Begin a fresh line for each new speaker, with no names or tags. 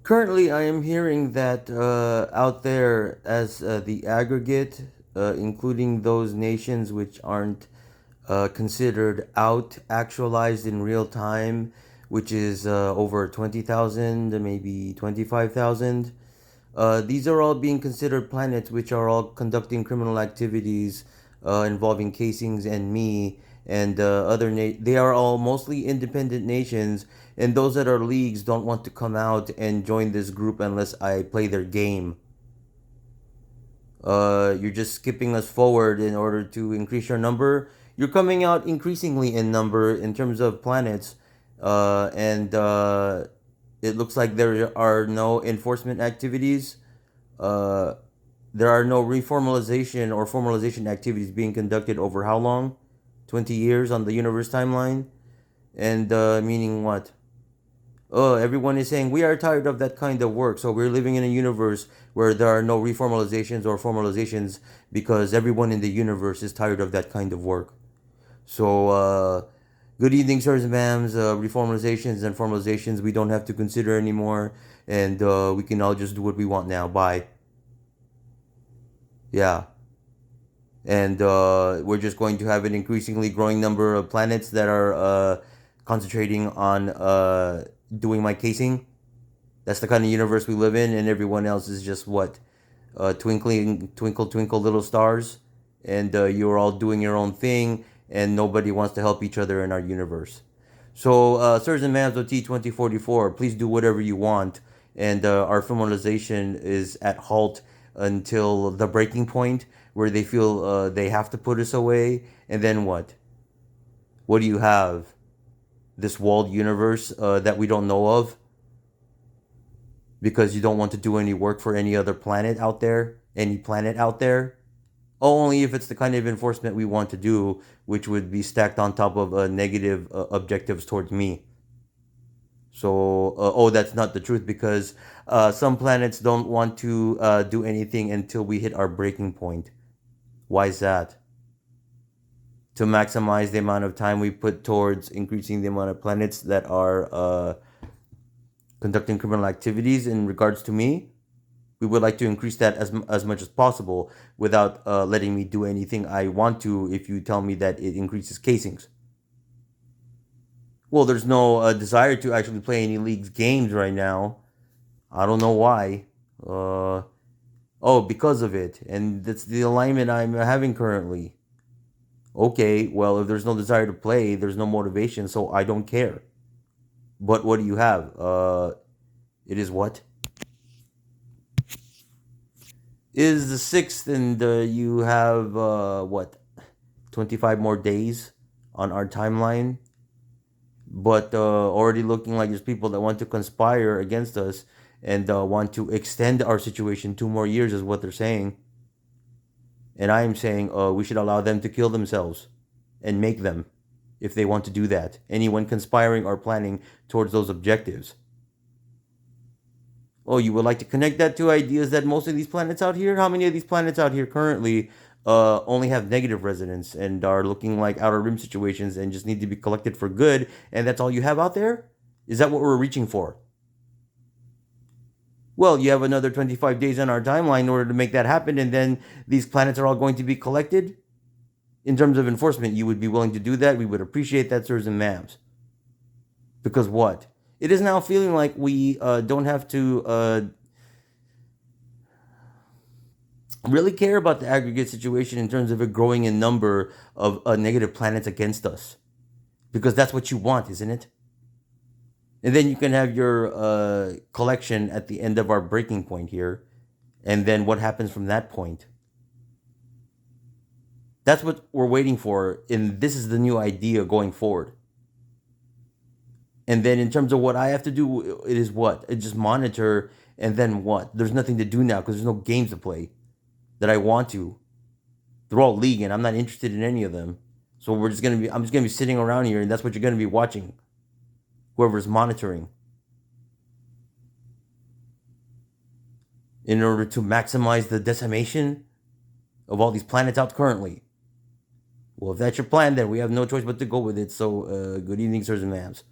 Currently, I am hearing that out there, as the aggregate, including those nations which aren't considered out actualized in real time, which is over 20,000, maybe 25,000. These are all being considered planets which are all conducting criminal activities involving casings and me and they are all mostly independent nations, and those that are leagues don't want to come out and join this group unless I play their game. You're just skipping us forward in order to increase your number. You're coming out increasingly in number in terms of planets, and it looks like there are no enforcement activities. Uh, there are no reformalization or formalization activities being conducted over how long? 20 years on the universe timeline? And meaning what? Oh, everyone is saying we are tired of that kind of work. So we're living in a universe where there are no reformalizations or formalizations because everyone in the universe is tired of that kind of work. So, good evening, sirs and ma'ams. Reformalizations and formalizations we don't have to consider anymore, and we can all just do what we want now. Bye. Yeah. And we're just going to have an increasingly growing number of planets that are concentrating on doing my casing. That's the kind of universe we live in, and everyone else is just what? Twinkling, twinkle, twinkle, little stars. And you're all doing your own thing, and nobody wants to help each other in our universe. So, sirs and ma'ams of T2044, please do whatever you want. And our formalization is at halt until the breaking point where they feel they have to put us away. And then what? What do you have? This walled universe that we don't know of? Because you don't want to do any work for any other planet out there? Any planet out there? Only if it's the kind of enforcement we want to do, which would be stacked on top of negative objectives towards me. So, that's not the truth because some planets don't want to do anything until we hit our breaking point. Why is that? To maximize the amount of time we put towards increasing the amount of planets that are conducting criminal activities in regards to me. We would like to increase that as much as possible without letting me do anything I want to if you tell me that it increases casings. Well, there's no desire to actually play any league's games right now. I don't know why. Because of it. And that's the alignment I'm having currently. Okay, well, if there's no desire to play, there's no motivation, so I don't care. But what do you have? It is what? Is the 6th, and you have, 25 more days on our timeline? But already looking like there's people that want to conspire against us and want to extend our situation 2 more years, is what they're saying. And I am saying we should allow them to kill themselves and make them if they want to do that. Anyone conspiring or planning towards those objectives. Oh, you would like to connect that to ideas that most of these planets out here? How many of these planets out here currently only have negative resonance and are looking like outer rim situations and just need to be collected for good, and that's all you have out there? Is that what we're reaching for? Well, you have another 25 days on our timeline in order to make that happen, and then these planets are all going to be collected? In terms of enforcement, you would be willing to do that? We would appreciate that, sirs and ma'ams. Because what? It is now feeling like we don't have to really care about the aggregate situation in terms of it growing in number of negative planets against us. Because that's what you want, isn't it? And then you can have your collection at the end of our breaking point here. And then what happens from that point? That's what we're waiting for. And this is the new idea going forward. And then in terms of what I have to do, it is what? It just monitor, and then what? There's nothing to do now because there's no games to play that I want to. They're all league, and I'm not interested in any of them. So I'm just gonna be sitting around here, and that's what you're gonna be watching. Whoever's monitoring. In order to maximize the decimation of all these planets out currently. Well, if that's your plan, then we have no choice but to go with it. So, good evening, sirs and ma'ams.